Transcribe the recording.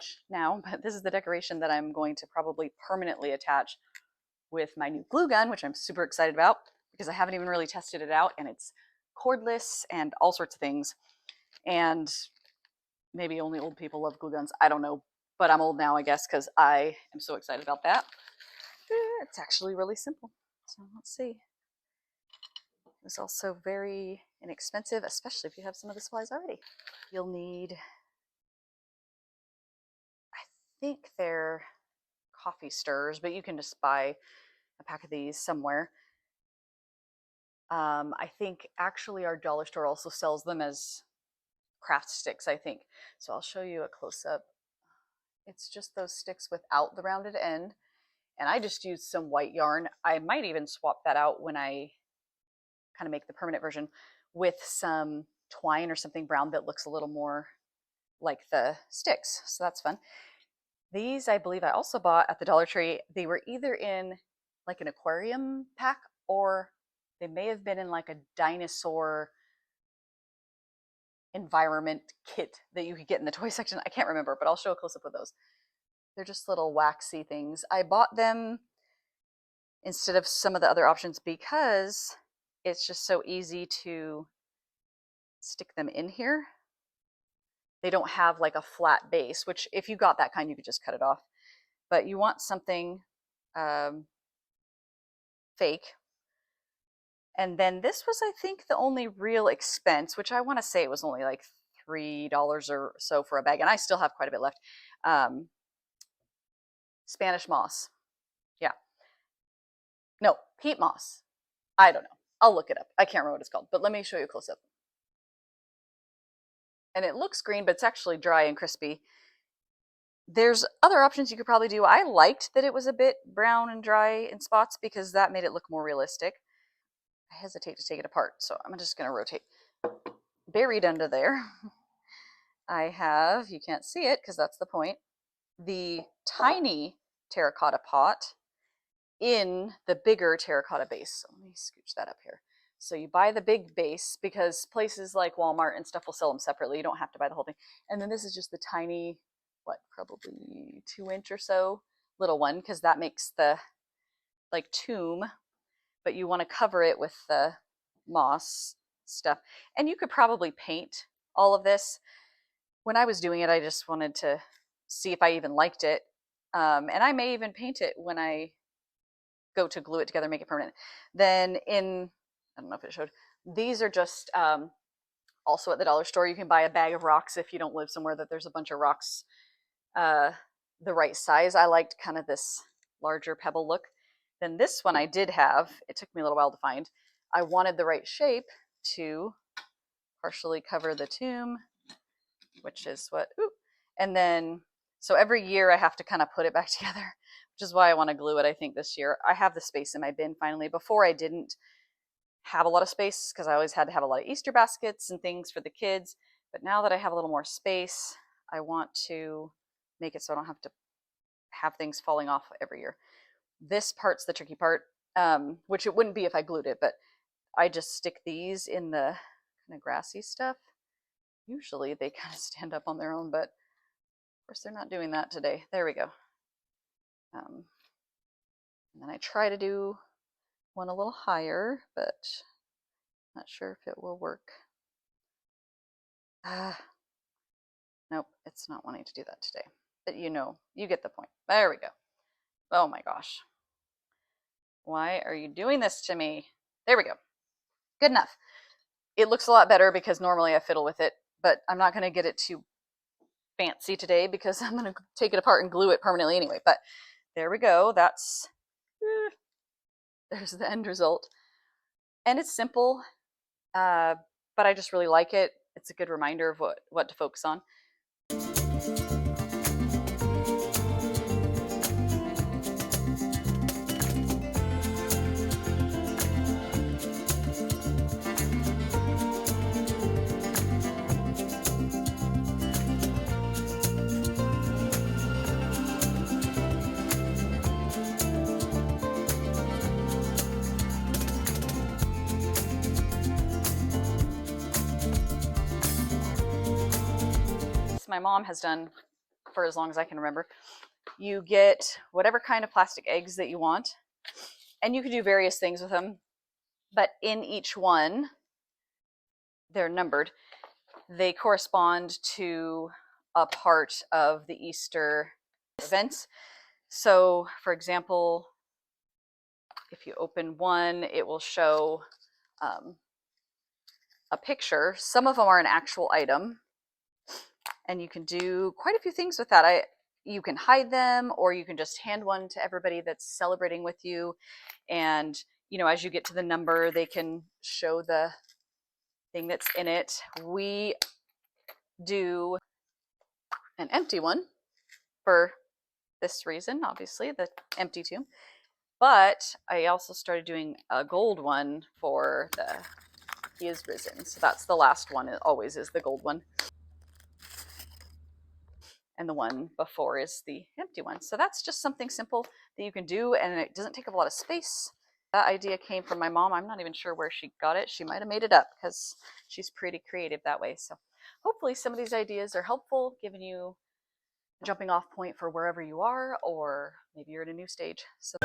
much now, but this is the decoration that I'm going to probably permanently attach with my new glue gun, which I'm super excited about because I haven't even really tested it out, and it's cordless and all sorts of things. And maybe only old people love glue guns. I don't know, but I'm old now, I guess, because I am so excited about that. It's actually really simple. So let's see. It's also very inexpensive, especially if you have some of the supplies already. You'll need, I think they're coffee stirrers, but you can just buy a pack of these somewhere. I think actually our dollar store also sells them as craft sticks, I think. So I'll show you a close-up. It's just those sticks without the rounded end. And I just used some white yarn. I might even swap that out when I kind of make the permanent version with some twine or something brown that looks a little more like the sticks. So that's fun. These, I believe I also bought at the Dollar Tree. They were either in like an aquarium pack, or they may have been in like a dinosaur environment kit that you could get in the toy section. I can't remember, but I'll show a close-up of those. They're just little waxy things. I bought them instead of some of the other options because it's just so easy to stick them in here. They don't have like a flat base, which if you got that kind, you could just cut it off. But you want something fake. And then this was, I think, the only real expense, which I want to say it was only like $3 or so for a bag. And I still have quite a bit left. Spanish moss. Yeah. No, peat moss. I don't know. I'll look it up. I can't remember what it's called, but let me show you a close-up. And it looks green, but it's actually dry and crispy. There's other options you could probably do. I liked that it was a bit brown and dry in spots because that made it look more realistic. I hesitate to take it apart, so I'm just going to rotate. Buried under there, I have, you can't see it because that's the point, the tiny terracotta pot in the bigger terracotta base. So let me scooch that up here. So you buy the big base because places like Walmart and stuff will sell them separately. You don't have to buy the whole thing. And then this is just the tiny, what, probably 2-inch or so little one, because that makes the like tomb, but you want to cover it with the moss stuff. And you could probably paint all of this. When I was doing it, I just wanted to see if I even liked it. And I may even paint it when I go to glue it together, make it permanent. Then I don't know if it showed, these are just also at the dollar store. You can buy a bag of rocks if you don't live somewhere that there's a bunch of rocks the right size. I liked kind of this larger pebble look. Then this one I did have, it took me a little while to find. I wanted the right shape to partially cover the tomb, which is what, and then, so every year I have to kind of put it back together, which is why I want to glue it, I think, this year. I have the space in my bin finally. Before I didn't have a lot of space because I always had to have a lot of Easter baskets and things for the kids. But now that I have a little more space, I want to make it so I don't have to have things falling off every year. This part's the tricky part, which it wouldn't be if I glued it, but I just stick these in the kind of grassy stuff. Usually they kind of stand up on their own, but of course they're not doing that today. There we go. And then I try to do one a little higher, but not sure if it will work. Nope, it's not wanting to do that today. But you get the point. There we go. Oh my gosh. Why are you doing this to me? There we go. Good enough. It looks a lot better because normally I fiddle with it, but I'm not going to get it too fancy today because I'm going to take it apart and glue it permanently anyway. But there we go. That's, there's the end result. And it's simple, but I just really like it. It's a good reminder of what to focus on. My mom has done for as long as I can remember. You get whatever kind of plastic eggs that you want, and you can do various things with them, but in each one, they're numbered. They correspond to a part of the Easter events. So, for example, if you open one, it will show a picture. Some of them are an actual item, and you can do quite a few things with that. You can hide them, or you can just hand one to everybody that's celebrating with you. And, you know, as you get to the number, they can show the thing that's in it. We do an empty one for this reason, obviously, the empty tomb. But I also started doing a gold one for the He is Risen. So that's the last one. It always is the gold one. And the one before is the empty one. So that's just something simple that you can do, and it doesn't take up a lot of space. That idea came from my mom. I'm not even sure where she got it. She might have made it up because she's pretty creative that way. So hopefully some of these ideas are helpful, giving you a jumping off point for wherever you are, or maybe you're at a new stage. So